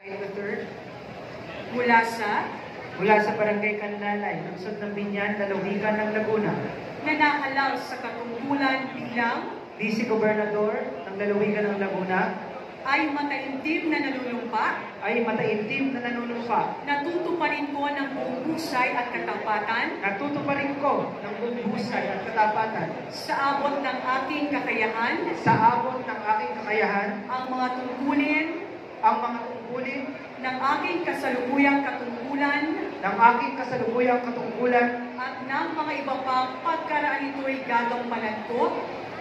Third, mula sa Barangay Canlalay, Lungsod ng Binyan, Lalawigan ng Laguna, nanahalaw sa katungkulan bilang Vice Gobernador ng Lalawigan ng Laguna, ay mataimtim na nanunumpa, mataimtim na nanunumpa, natutuparin ko ng buong husay at katapatan natutuparin ko ng buong husay at katapatan sa abot ng aking kakayahan sa abot ng aking kakayahan ang mga tungkulin ng aking kasalukuyang katungkulan at ng mga iba pang pagkaraan nito'y gagampanan ko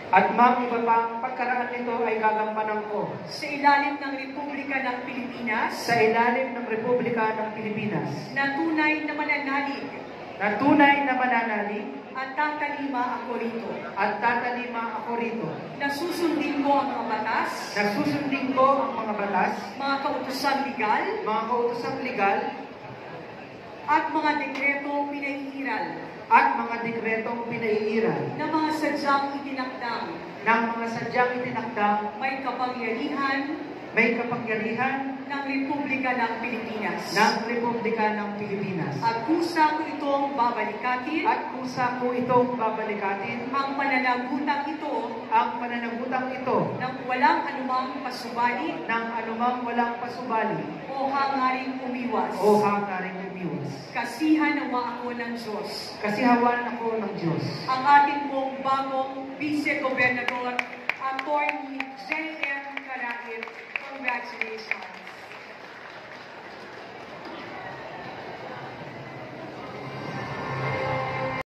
at mga iba pang pagkaraan nito ay gagampanan ko sa ilalim ng Republika ng Pilipinas na tunay na mananalig at tatalima ako rito. Nasusundin ko ang mga batas, mga kautosang legal, at mga dekretong pinaiiral na mga sadyang itinakdang may kapangyarihan ng Republika ng Pilipinas. At kusa ko itong babalikatin ang pananagutang ito ng walang anumang pasubali o hangaring umiwas. Kasihan nawa ako ng Diyos. Ang ating pong bagong Vice Gobernador, Atty. J.M. Caraquet. Congratulations.